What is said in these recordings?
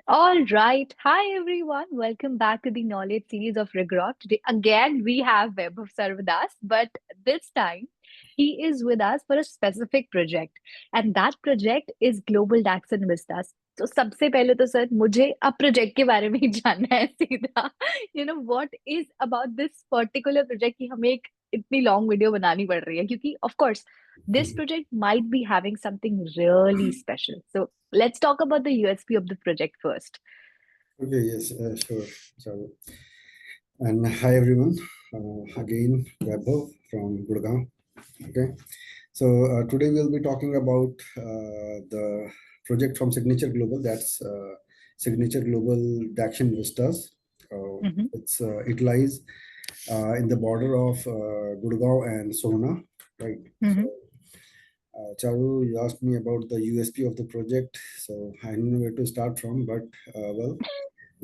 All right. Hi, everyone. Welcome back to the knowledge series of Regrot. Today, again, we have Vaibhav sir with us, but this time he is with us for a specific project, and that project is Global DAX and Vistas. तो सबसे पहले तो sir मुझे अब project के बारे में ही जानना है सीधा what is about this particular project कि हमें एक इतनी लॉन्ग वीडियो बनानी पड़ रही है क्योंकि of course this Mhm. project might be having something really special. So let's talk about the USP of the project first. Okay, yes, sure. So, and hi everyone. Again, Vaibhav from Gurgaon. Okay, so today we'll be talking about the project from Signature Global. That's Signature Global Daction Vistas. Mm-hmm. It lies in the border of Gurgaon and Sohna, right? So, Mm-hmm. Charu, you asked me about the USP of the project, so I don't know where to start from, but well,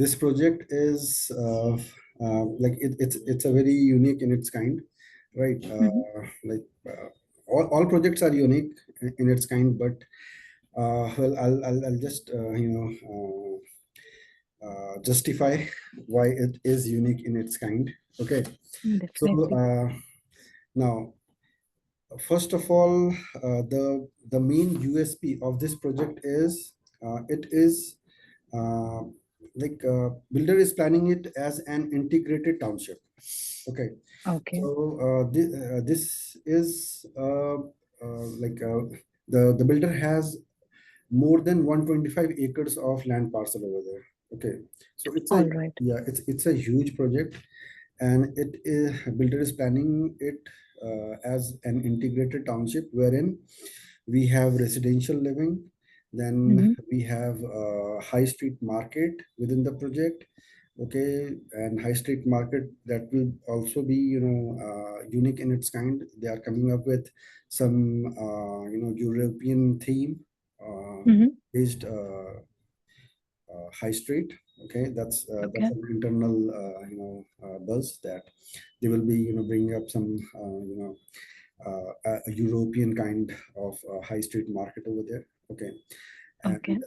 this project is like it's a very unique in its kind, right? Mm-hmm. All projects are unique in its kind, but well, I'll just justify why it is unique in its kind. Okay, so Definitely. now first of all, the main USP of this project is it is uh, builder is planning it as an integrated township. Okay, Okay. so this is the builder has more than 125 acres of land parcel over there. Okay, so it's a All right. yeah, it's a huge project, and it is builder is planning it as an integrated township wherein we have residential living, then Mm-hmm. we have high street market within the project. Okay, and high street market that will also be unique in its kind. They are coming up with some European theme uh, Mm-hmm. based high street. Okay, that's Okay. an internal buzz that they will be bringing up some a European kind of high street market over there. Okay, and Okay.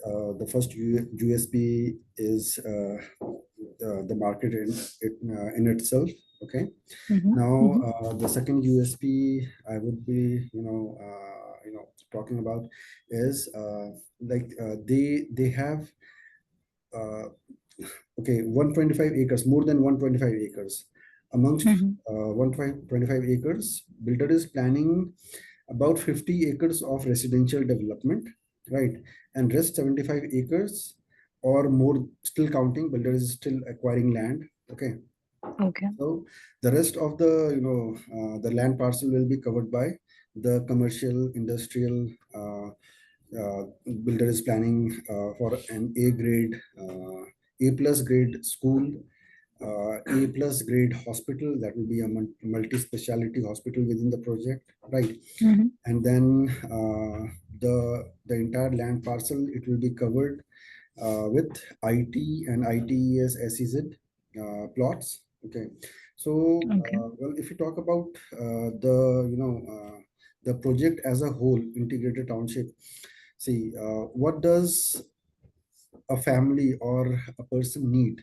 the first USP is the market in itself. Okay, Mm-hmm. now Mm-hmm. the second USP I would be talking about is they have uh, okay 125 acres, more than 125 acres. Amongst Mm-hmm. 125 acres, builder is planning about 50 acres of residential development, right? And rest 75 acres or more, still counting, builder is still acquiring land. Okay, Okay. so the rest of the land parcel will be covered by the commercial industrial. Builder is planning for an A grade, A plus grade school, A plus grade hospital, that will be a multi-speciality hospital within the project, right? Mm-hmm. And then the entire land parcel, it will be covered with IT and ITES SEZ plots. Okay, so Okay. well, if you talk about the project as a whole, integrated township. See, what does a family or a person need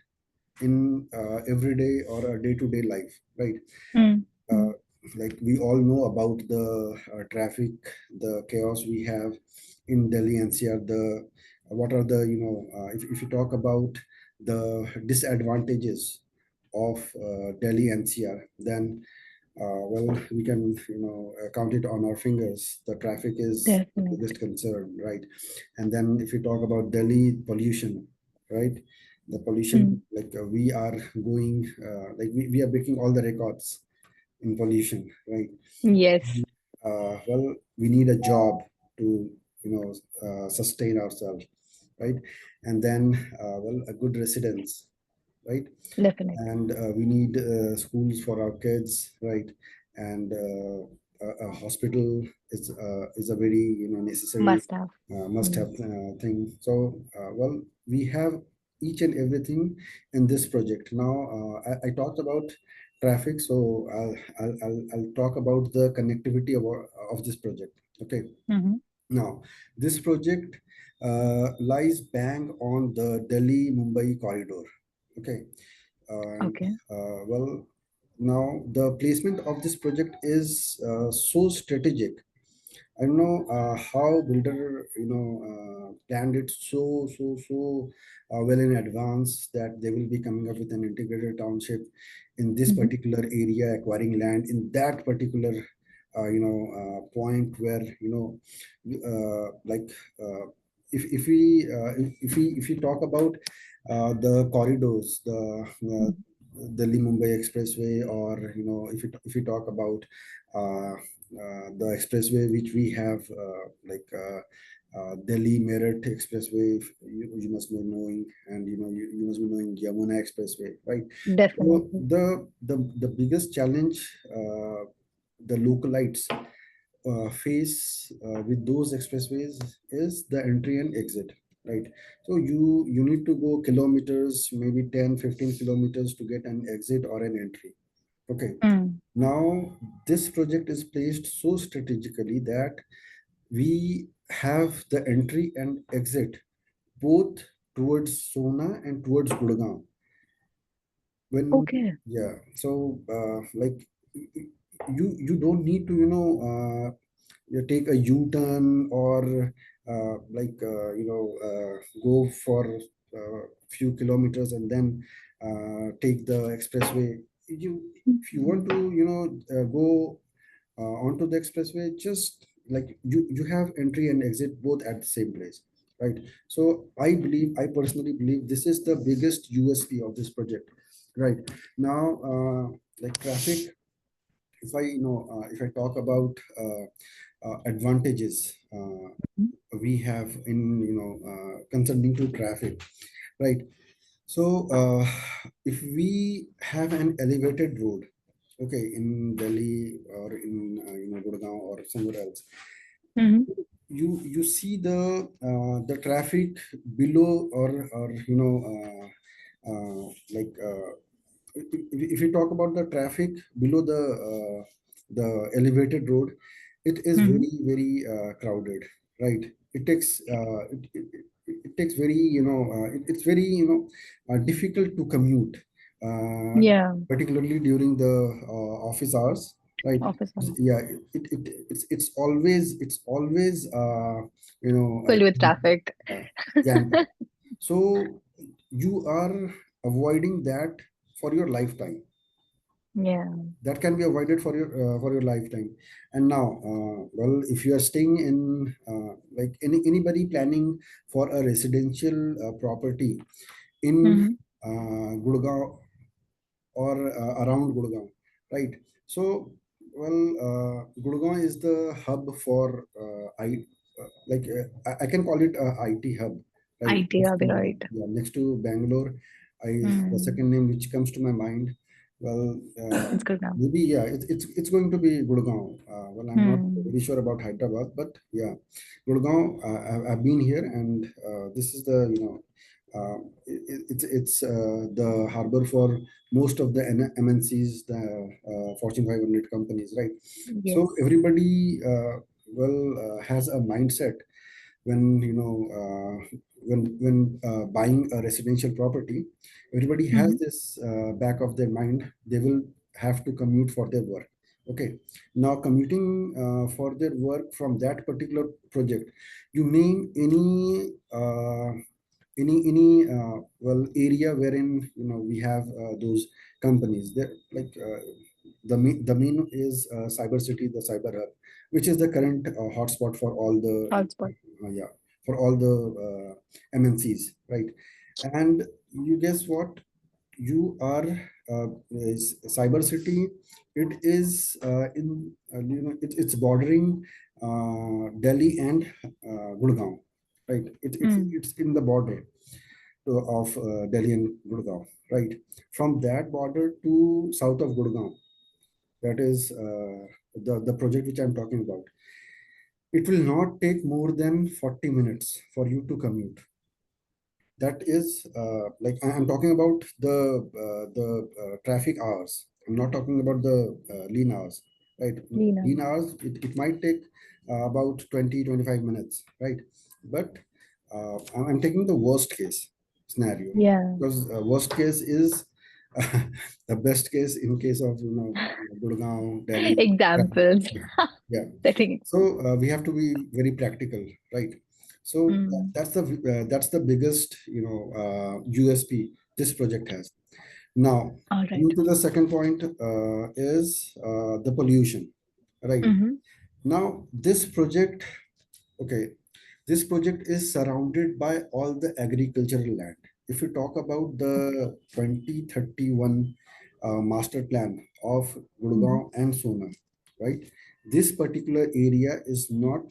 in everyday or a day-to-day life, right? Mm-hmm. Uh, like we all know about the traffic, the chaos we have in Delhi NCR. The what are the if you talk about the disadvantages of Delhi NCR, then well, we can count it on our fingers. The traffic is the biggest Definitely. concern, right? And then if you talk about Delhi pollution, right? The pollution, Mm. we are going we are breaking all the records in pollution, right? Yes. Well, we need a job to sustain ourselves, right? And then well, a good residence, right? Definitely. And we need schools for our kids, right? And a hospital is a very necessary Must have. must Mm. have thing. So well, we have each and everything in this project. Now I talked about traffic, so I'll talk about the connectivity of this project. Okay, Mm-hmm. now this project lies bang on the Delhi-Mumbai corridor. Okay, and Okay. well, now the placement of this project is so strategic. I don't know how builder planned it so well in advance that they will be coming up with an integrated township in this Hmm. particular area, acquiring land in that particular point where like if we talk about the corridors, the Delhi Mumbai Expressway, or if you talk about the expressway which we have Delhi Meerut Expressway, you must be knowing, and you must be knowing Yamuna Expressway, right? So Definitely. the biggest challenge the localites face with those expressways is the entry and exit, right? So you need to go kilometers, maybe 10-15 kilometers to get an exit or an entry. Okay, Mm. now this project is placed so strategically that we have the entry and exit both towards Sona and towards Gurgaon. When Okay. yeah, so like you don't need to you take a U-turn or go for few kilometers and then take the expressway. If you want to go onto the expressway, just like you have entry and exit both at the same place, right? So I personally believe this is the biggest USP of this project, right? Now like traffic, if I talk about advantages we have in concerning to traffic, right? So if we have an elevated road, okay, in Delhi or in Gurgaon or somewhere else, Hmm. you see the traffic below, or like if you talk about the traffic below the elevated road, it is Hmm. very crowded, right? It takes very it's very difficult to commute, uh, Yeah. particularly during the office hours, right? Office hours. Yeah, it's always Filled with traffic. uh, jam packed. So you are avoiding that for your lifetime. Yeah. That can be avoided for your lifetime. And now well, if you are staying in like anybody planning for a residential property in Hmm. Gurgaon or around Gurgaon, right? So, well, Gurgaon is the hub for I can call it a IT hub, right? IT, I'll be right. Yeah, next to Bangalore, the Mm. second name which comes to my mind, well, It's good now. maybe yeah, it's going to be Gurgaon. Well, I'm not Mm. very sure about Hyderabad, but yeah, Gurgaon. I've been here, and this is the it's the harbor for most of the MNCs, the Fortune 500 companies, right? So Yes. everybody has a mindset when buying a residential property. Everybody has Hmm. this back of their mind, they will have to commute for their work. Okay, now commuting for their work from that particular project, you name any well area wherein we have those companies there, like the main is cyber city, the cyber hub, which is the current hotspot for all the Hotspot. yeah, for all the MNCs, right? And you guess what, you are is cyber city, it is in it's bordering Delhi and Gurgaon, right? Mm. It's in the border of Delhi and Gurgaon, right? From that border to south of Gurgaon, that is the project which I'm talking about. It will not take more than 40 minutes for you to commute. That is like I'm talking about the traffic hours. I'm not talking about the lean hours, right? Lena. Lean hours, it might take about 20-25 minutes, right? But I'm taking the worst case scenario, Yeah. because worst case is the best case in case of Gurgaon, Delhi. Examples. Yeah. Setting So examples. we have to be very practical, right? So Mm. that's the biggest USP this project has. Now, All right. coming to the second point is the pollution, right? Mm-hmm. Now, this project, okay, this project is surrounded by all the agricultural land. If you talk about the 2031 master plan of Mm-hmm. Gurgaon and Sonam, right? This particular area is not,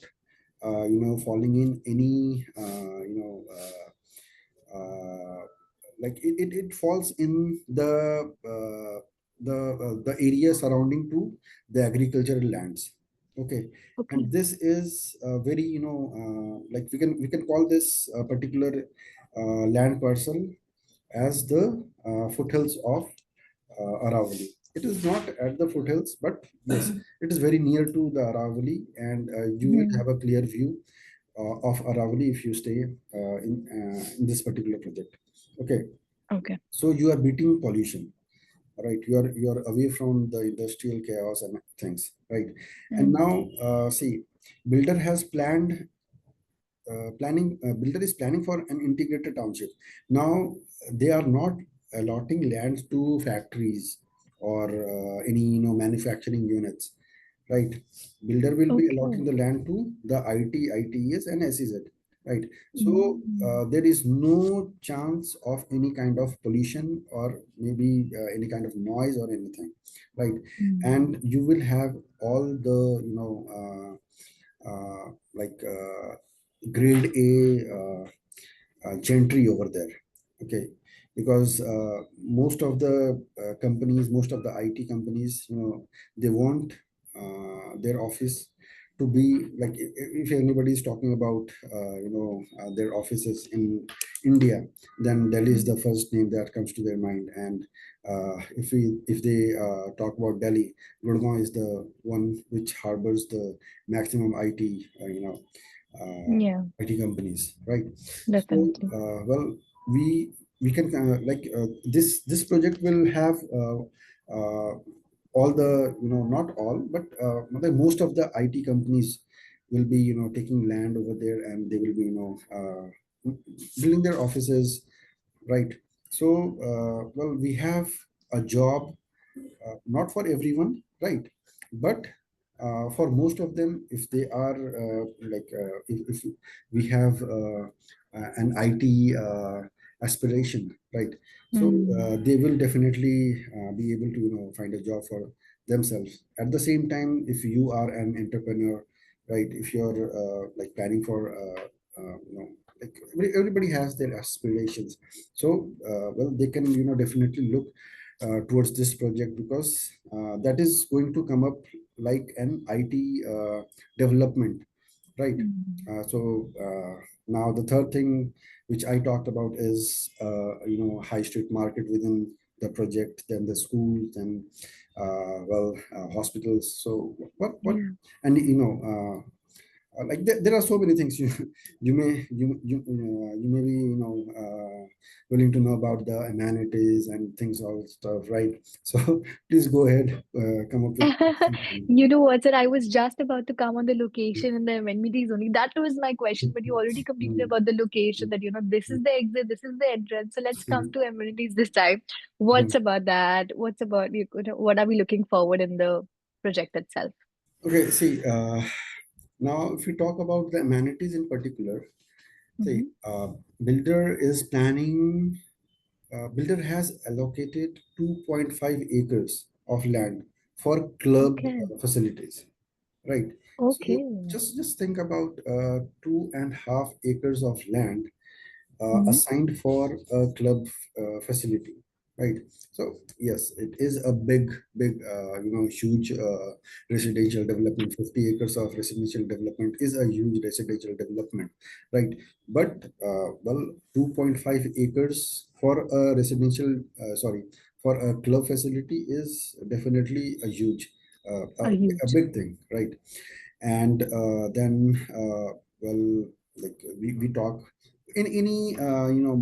falling in any, like it falls in the area surrounding to the agricultural lands. Okay, Okay. and this is very like we can call this particular land parcel as the foothills of Aravali. It is not at the foothills, but yes, it is very near to the Aravali, and you will Mm. have a clear view of Aravali if you stay in this particular project. Okay, Okay. so you are beating pollution, right? You are away from the industrial chaos and things, right? And Mm. now, see, builder has planned builder is planning for an integrated township. Now they are not allotting lands to factories or any manufacturing units, right? Builder will be allotting Okay. the land to the ITES and SEZ, right? So Mm. there is no chance of any kind of pollution or maybe any kind of noise or anything, right? Mm. And you will have all the like grade A gentry over there. Okay, because most of the companies, most of the IT companies, they want their office to be like, if anybody is talking about their offices in India, then Delhi is the Mm. first name that comes to their mind. And if they talk about Delhi, Gurgaon is the one which harbors the maximum IT Yeah, IT companies, right? So, definitely. well, we can this project will have all the not all, but most of the IT companies will be taking land over there, and they will be building their offices, right? So, well, we have a job, not for everyone, right? But for most of them, if they are if we have an IT aspiration, right? So Mm. they will definitely be able to find a job for themselves. At the same time, if you are an entrepreneur, right? If you're like planning for like everybody has their aspirations, so well, they can definitely look towards this project, because that is going to come up like an IT development, right? Mm. Now the third thing which I talked about is high street market within the project, then the schools, and hospitals. So what Yeah. and like there are so many things you may be willing to know about the amenities and things, all stuff, right? So please go ahead, come up with something. You know what, sir? I was just about to come on the location and the amenities only. That was my question, but you already completed Mm, about the location that, this mm, is the exit, this is the entrance. So let's come mm, to amenities this time. mm. What's about that? What's about, what are we looking forward in the project itself? Okay, see, now if we talk about the amenities in particular, see, Hmm. builder is planning, builder has allocated 2.5 acres of land for club Okay. facilities, right? So Okay. just think about 2.5 acres of land Hmm. assigned for a club facility, right? So yes, it is a big huge residential development. 50 acres of residential development is a huge residential development, right? But well, 2.5 acres for a residential sorry, for a club facility is definitely a huge A a huge. big thing, right? And then well, like we talk in any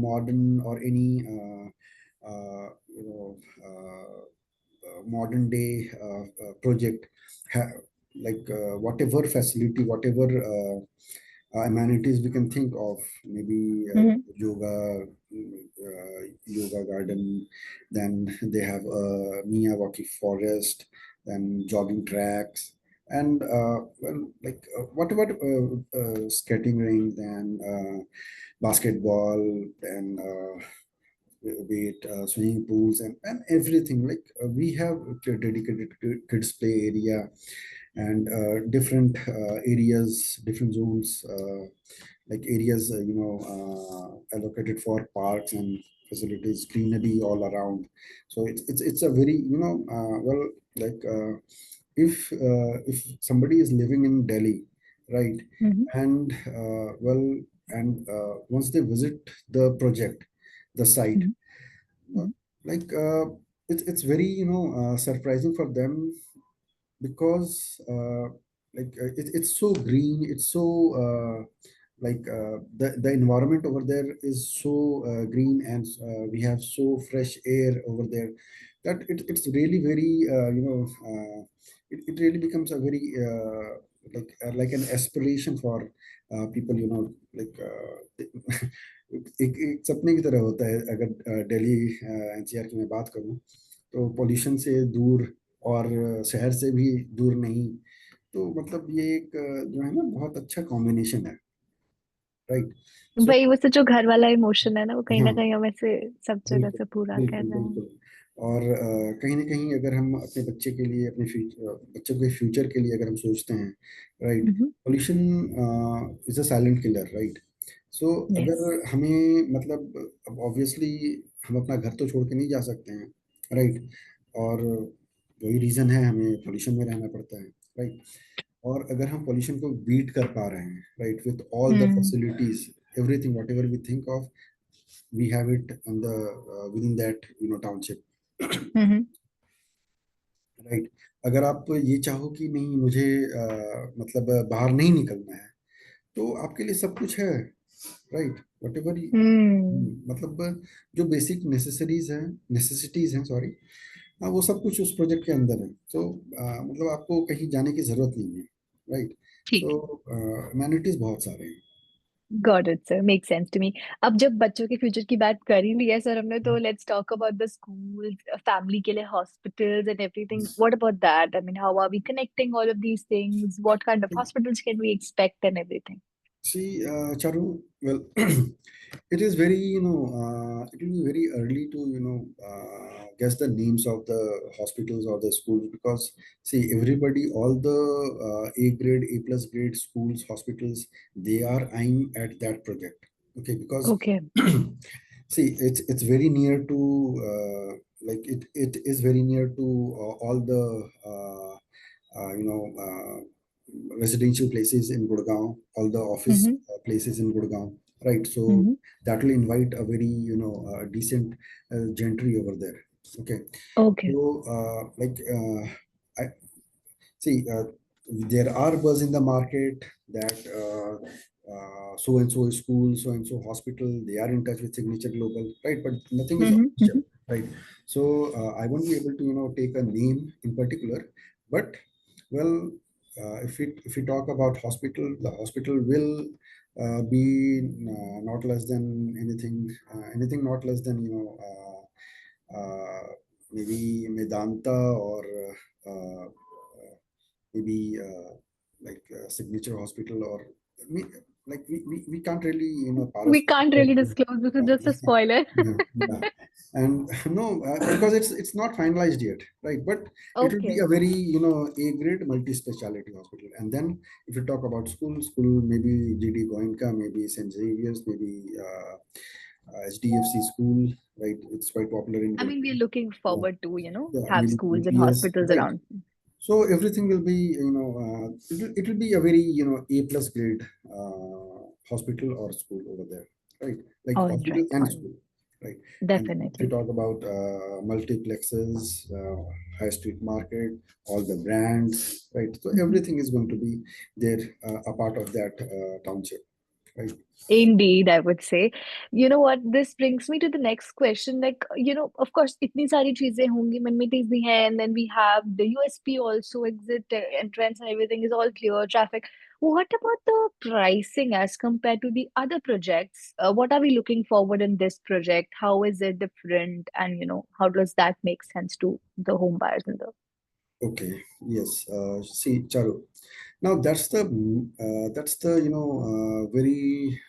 modern or any modern day project, ha- like whatever facility, whatever amenities we can think of, maybe Hmm. yoga garden, then they have a Miyawaki forest, then jogging tracks, and like what about skating rink, then basketball, and be it swimming pools, and everything. Like we have a dedicated kids play area, and different areas, different zones, like areas, allocated for parks and facilities, greenery all around. So it's a very, like if somebody is living in Delhi, right, Hmm. and and once they visit the project, the site, Hmm. like it's very, surprising for them, because it's so green, it's so the environment over there is so green, and we have so fresh air over there, that it's really very, it really becomes a very like an aspiration for people, like एक सपने की तरह होता है, अगर Delhi NCR की मैं बात करूं, तो पोल्यूशन से दूर और शहर से भी दूर नहीं, तो मतलब ये एक जो है ना, बहुत अच्छा कॉम्बिनेशन है, राइट। सो वही, वो से जो घर वाला इमोशन है ना, वो कहीं हाँ, ना कहीं हमें से सब जगह बिल्कुल से पूरा कर बिल्कुल रहा है। बिल्कुल। और कहीं ना कहीं अगर हम अपने बच्चे के लिए, अपने बच्चों के फ्यूचर के लिए अगर हम सोचते हैं, right, hmm. Pollution is a silent killer, right. So yes. अगर हमें मतलब, अब ऑब्वियसली हम अपना घर तो छोड़ के नहीं जा सकते हैं, राइट, और वही रीज़न है, हमें पोल्यूशन में रहना पड़ता है, राइट। और अगर हम पोल्यूशन को बीट कर पा रहे हैं, right, with all the hmm. Facilities, everything whatever we think of, we have it on the within that, township, hmm. Right. अगर आप ये चाहो कि नहीं, मुझे मतलब बाहर नहीं निकलना है, तो आपके लिए सब कुछ है, राइट, वट एवर। हम्म। मतलब जो बेसिक नेसेसिटीज हैं, सॉरी, हाँ, वो सब कुछ उस प्रोजेक्ट के अंदर है। सो मतलब आपको कहीं जाने की जरूरत नहीं है, राइट। ठीक सो है। अमेनिटीज बहुत सारे हैं। Got it sir, make sense to me. अब जब बच्चों के फ्यूचर की बात कर ही ली है सर हमने, तो let's talk about the schools, family के लिए hospitals and everything. What about that? I mean, how are we connecting all of these things? What kind of hospitals can we expect and everything? See, Charu, well, it is very, it will be very early to, guess the names of the hospitals or the schools, because, see, everybody, all the A grade, A plus grade schools, hospitals, they are eyeing at that project. Okay, because, okay. see, it's very near to, it is very near to all the, residential places in Gurgaon, all the office hmm. places in Gurgaon, right? So hmm. that will invite a very, decent gentry over there. Okay, okay. so I see, there are buzz in the market that so and so school, so and so hospital, they are in touch with Signature Global, right? But nothing is official, hmm. right? So I won't be able to, take a name in particular, but well, if we talk about hospital, the hospital will be not less than anything not less than, maybe Medanta, or uh, maybe like Signature Hospital, or me, like we can't really, We Paras. can't really disclose. This is just a spoiler. Yeah, yeah. And no, because it's not finalized yet, right? But it will be Okay. a very, A grade multi-speciality hospital. And then if you talk about school, maybe GD Goenka, maybe St. Xavier's, maybe HDFC school, right? It's quite popular in I mean, we're Gurgaon. looking Yeah, forward to, yeah, have schools and UPS, hospitals right? around. So everything will be, it will be a very, A plus grade hospital or school over there, right? Like All hospital right, and all school, right? And if you definitely. talk about multiplexes, high street market, all the brands, right? So Mhm. everything is going to be there, a part of that township. right? Indeed, I would say. You know what? This brings me to the next question. Like, of course, इतनी सारी चीजें होंगी, amenities भी हैं, and then we have the USP also, exit, entrance, and everything is all clear, traffic. What about the pricing as compared to the other projects? What are we looking forward in this project? How is it different? And, how does that make sense to the home buyers in the... Okay, yes. See, Charu. Now that's the very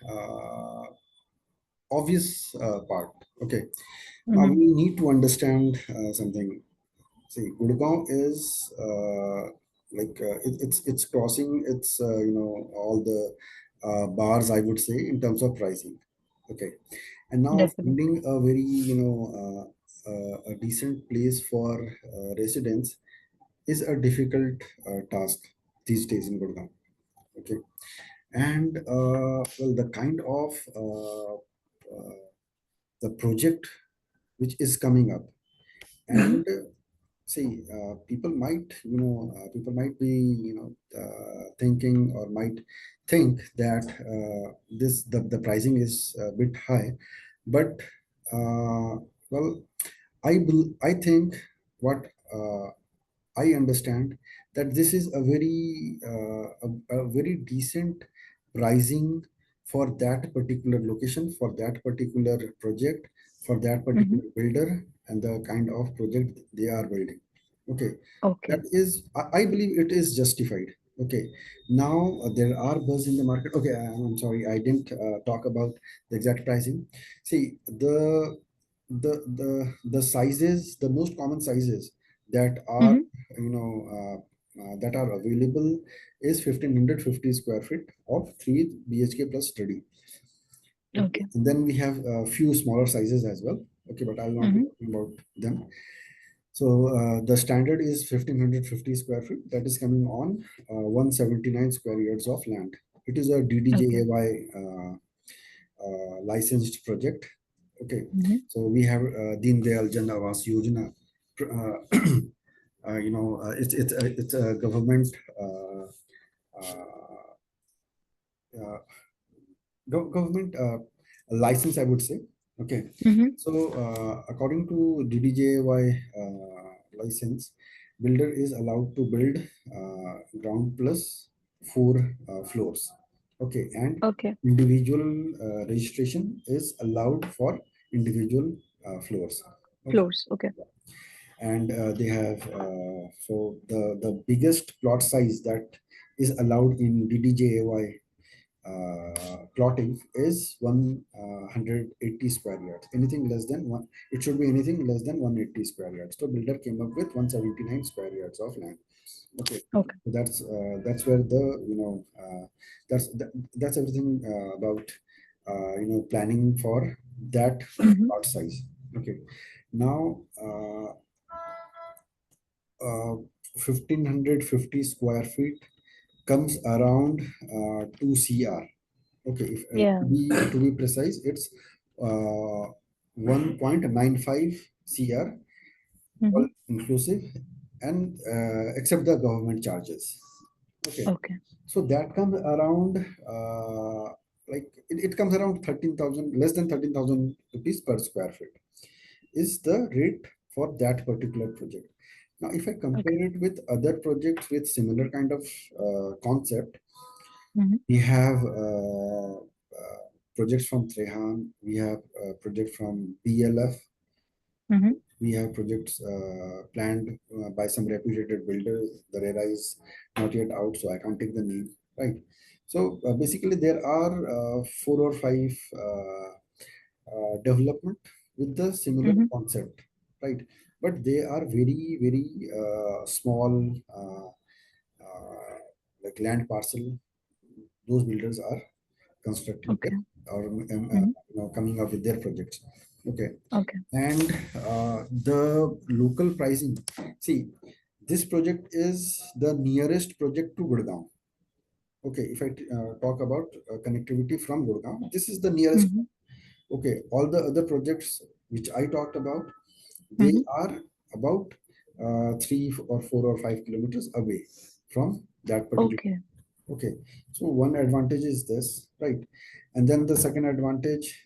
obvious part. Okay. Now Mm-hmm. we need to understand something. See, Gurgaon is it's crossing its all the bars, I would say, in terms of pricing. Okay, and now Definitely. finding a very a decent place for residents is a difficult task these days in Gurgaon. Okay, and well, the kind of the project which is coming up, Mm-hmm. and see, people might be thinking or might think that the pricing is a bit high, but uh, well, I think what uh, I understand that this is a very decent pricing for that particular location, for that particular project, for that Mm-hmm. particular builder, and the kind of project they are building. Okay, that Okay. is, I believe it is justified. Okay, now there are buzz in the market. Okay, I'm sorry, I didn't talk about the exact pricing. See, the sizes, the most common sizes that are Mm-hmm. that are available is 1550 square feet of 3 BHK plus study. Okay, Okay. and then we have a few smaller sizes as well. Okay, but I'll not be Mm-hmm. talking about them. So the standard is 1550 square feet. That is coming on 179 square yards of land. It is a Okay. DDJAY licensed project. Okay, Mm-hmm. so we have Deen Dayal Jan Awas Yojana. It's a government uh, uh, uh, government license, I would say. Okay, Mm-hmm. so according to DDJY license, builder is allowed to build ground plus four floors. Okay, and Okay. individual registration is allowed for individual floors. Okay, Floors. Okay. and they have so the biggest plot size that is allowed in DDJAY plotting is 180 square yards. Anything less than one, it should be anything less than 180 square yards. So builder came up with 179 square yards of land. Okay, Okay. so that's where the that's everything about planning for that Mm-hmm. plot size. Okay, now 1550 square feet comes around 2 CR. Okay, if Yeah. to be precise, it's 1.95 CR, Mm-hmm. all inclusive, and except the government charges. Okay, Okay. so that comes around it comes around 13,000, less than 13,000 rupees per square feet is the rate for that particular project. Now, if I Okay. compare it with other projects with similar kind of concept, Mm-hmm. we have projects from Trehan, we have project from PLF, Mm-hmm. we have projects planned by some reputed builders. The RERA is not yet out, so I can't take the name, right? So basically, there are four or five development with the similar Mm-hmm. concept, right? But they are very, very small, like land parcel. Those builders are constructing Okay. their or Mm-hmm. coming up with their projects. Okay, Okay. and the local pricing. See, this project is the nearest project to Gurgaon. Okay, if I talk about connectivity from Gurgaon, this is the nearest. Mm-hmm. Okay, all the other projects which I talked about, they Mm-hmm. are about 3 or 4 or 5 kilometers away from that particular. Okay. Okay, so one advantage is this, right? And then the second advantage,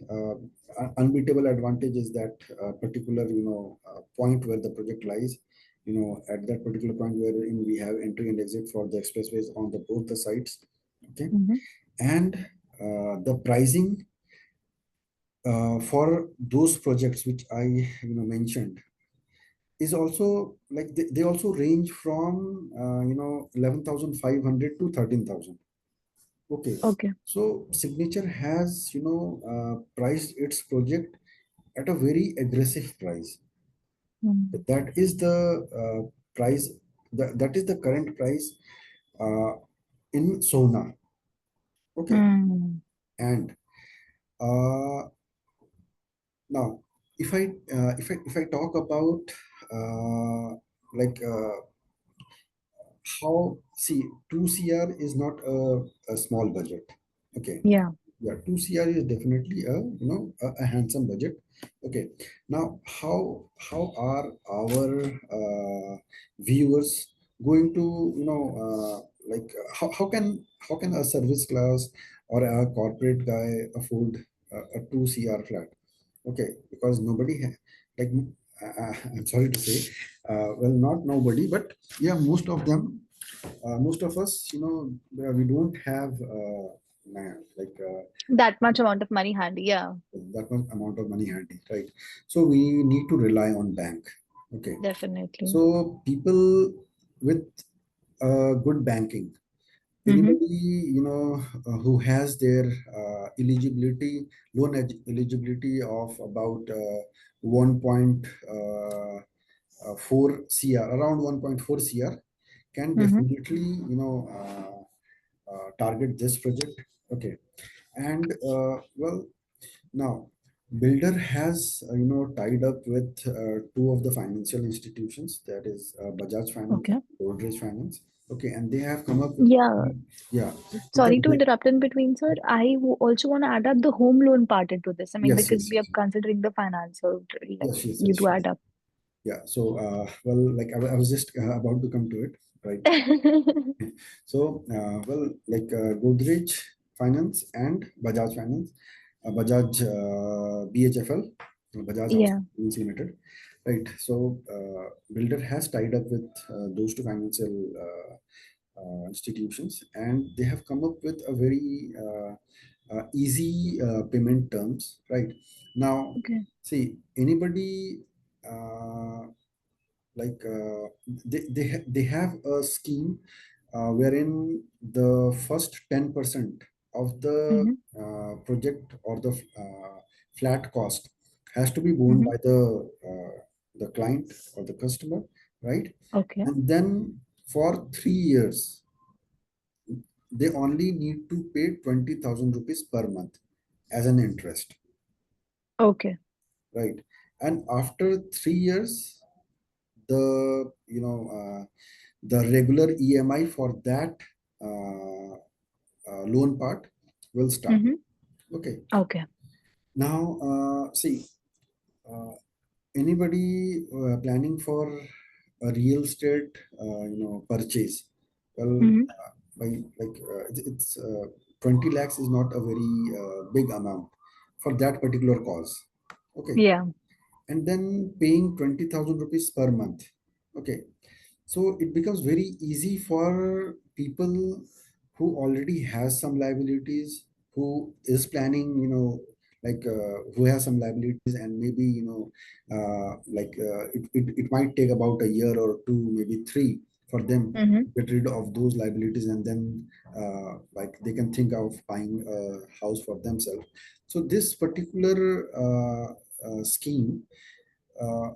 unbeatable advantage is that particular, point where the project lies. At that particular point wherein we have entry and exit for the expressways on the both the sides. Okay, Mm-hmm. and the pricing for those projects which I mentioned is also like they also range from 11,500 to 13,000. Okay, Okay. so Signature has priced its project at a very aggressive price. Mm. That is the price. That is the current price uh, in Sona. Okay, Mm. and uh, now if I talk about uh, like how see 2 CR is not a small budget. Okay, Yeah. yeah, 2 CR is definitely a handsome budget. Okay, now how are our viewers going to like how can a service class or a corporate guy afford a 2 CR flat? Okay, because nobody like I'm sorry to say, well, not nobody, but yeah, most of them, most of us, we don't have like That much amount of money handy. Yeah, that much amount of money handy, right? So we need to rely on bank. Okay, definitely. so people with good banking, Mm-hmm. anybody who has their eligibility eligibility of about 1.4 cr, around 1.4 cr, can Mm-hmm. definitely target this project. Okay, and well, now builder has tied up with two of the financial institutions, that is Bajaj Finance Okay. and Godrej Finance. Okay, and they have come up with Yeah. yeah with Sorry to a interrupt in between, sir. Also want to add up the home loan part into this. I mean, yes, because yes, we are yes, considering the finance, so like yes, yes, you yes, do yes. add up. Yeah, so well, like I was just about to come to it, right? So, well, like Godrej Finance and Bajaj Finance, Bajaj BHFL, Bajaj Housing Yeah. Finance Limited, right? So, Builder has tied up with those two financial institutions, and they have come up with a very easy payment terms, right? Now, Okay. see, anybody. They have a scheme wherein the first 10% of the Mm-hmm. project or the flat cost has to be borne Mm-hmm. by the client or the customer, right? Okay. And then for 3 years they only need to pay 20,000 rupees per month as an interest, Okay. right? And after 3 years, the the regular EMI for that loan part will start. Mm-hmm. Okay. Okay. Now, see, uh, anybody planning for a real estate, purchase, well, Mm-hmm. by it's 20 lakhs is not a very big amount for that particular cause. Okay, Yeah. and then paying 20,000 rupees per month. Okay, so it becomes very easy for people who already has some liabilities, who is planning, who has some liabilities, and maybe it might take about a year or two, maybe three, for them Mm-hmm. to get rid of those liabilities, and then like they can think of buying a house for themselves. So this particular scheme uh,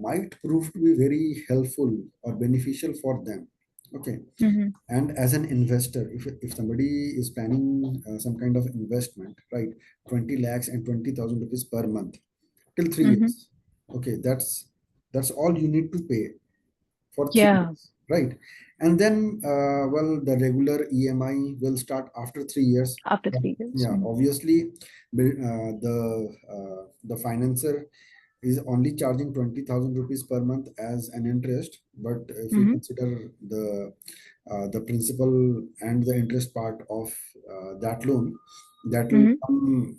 might prove to be very helpful or beneficial for them. Okay, Mm-hmm. and as an investor, if somebody is planning some kind of investment, right, 20 lakhs and 20,000 rupees per month till three Mm-hmm. years Okay, that's all you need to pay for three Yeah. years, right? And then, well, the regular EMI will start after 3 years. After 3 years. Yeah, Mm. obviously, the financer is only charging 20,000 rupees per month as an interest. But if we Mm-hmm. consider the principal and the interest part of that loan, that will Mm-hmm. come,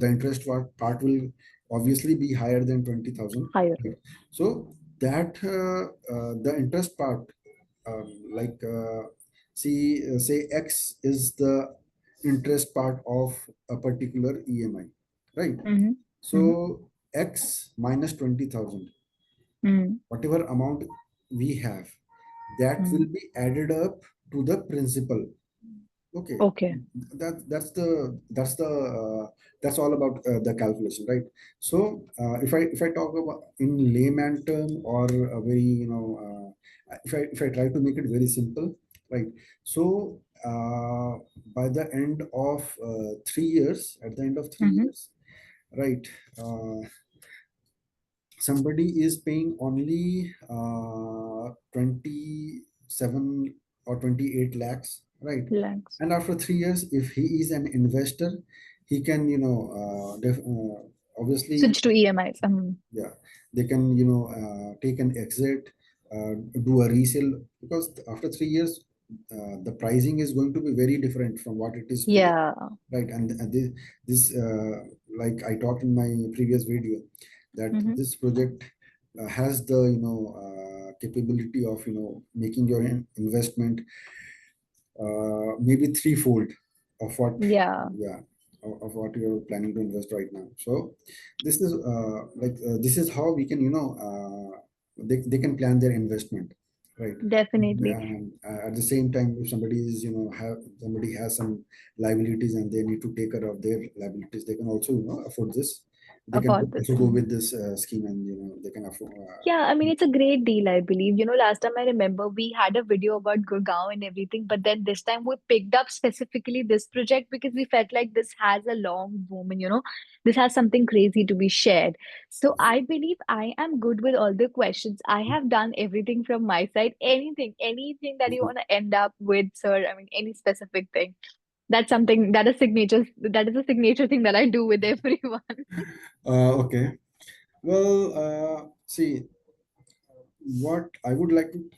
the interest part will obviously be higher than 20,000. Higher. So that the interest part, like see, say X is the interest part of a particular EMI, right? Mm-hmm. Mm-hmm. So X minus 20,000, Mm-hmm. whatever amount we have, that Mm-hmm. will be added up to the principal. Okay, Okay. that's all about the calculation, right? So if I talk about in layman term, or a very, if I try to make it very simple, right? So by the end of 3 years, at the end of three Mm-hmm. years, right? Somebody is paying only 27 or 28 lakhs, right? Lakhs. And after 3 years, if he is an investor, he can, obviously, Switch to EMIs. yeah, they can, take an exit, do a resale, because after 3 years, the pricing is going to be very different from what it is today, Yeah. right? And this like I talked in my previous video, that Mm-hmm. this project has the, capability of, making your investment maybe threefold of what, Yeah. yeah, of what you're planning to invest right now. So this is this is how we can, they can plan their investment, right? Definitely. At the same time, if somebody is, somebody has some liabilities and they need to take care of their liabilities, they can also, afford this. They can About this. also go with this scheme, and they can afford. Yeah, I mean, it's a great deal, I believe. Last time I remember we had a video about Gurgaon and everything, but then this time we picked up specifically this project because we felt like this has a long boom and, this has something crazy to be shared. So I believe I am good with all the questions. I have done everything from my side. Anything that you want to end up with, sir. I mean, any specific thing. That's something that is a signature thing that I do with everyone. Okay. Well, see, what I would like to,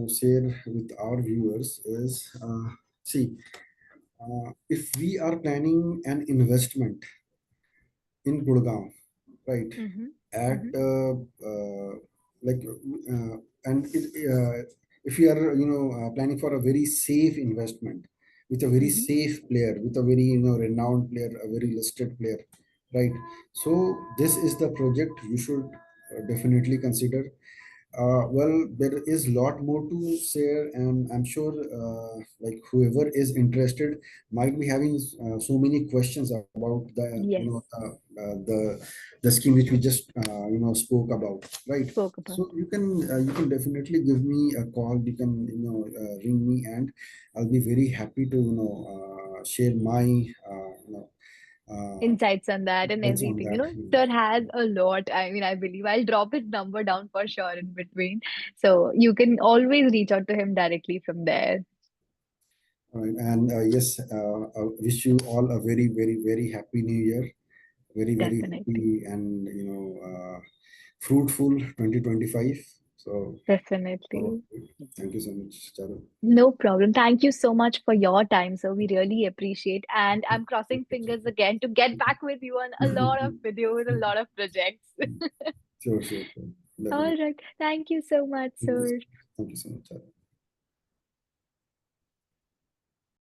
share with our viewers is, see, if we are planning an investment in Gurgaon, right? Mm-hmm. At Mm-hmm. like and if you are, planning for a very safe investment with a very Mm-hmm. safe player, with a very, renowned player, a very listed player, right? So this is the project you should definitely consider. Well, there is a lot more to share, and I'm sure, like whoever is interested might be having so many questions about Yes. the scheme which we just, spoke about, right? Spoke about. So you can definitely give me a call. You can, ring me, and I'll be very happy to, share my, uh, Insights on that and insights on everything. that. Sir has a lot. I mean, I believe I'll drop his number down for sure in between. So you can always reach out to him directly from there. All right, and yes, I wish you all a very, very, very happy New Year. Very, very Definitely. happy and, fruitful 2025. So Definitely. thank you so much, Charu. No problem. Thank you so much for your time, sir. We really appreciate. And I'm crossing fingers again to get back with you on a lot of videos, a lot of projects. Sure, sure, sure. All Definitely. right. Thank you so much, Thank you, sir. thank you so much, Charu.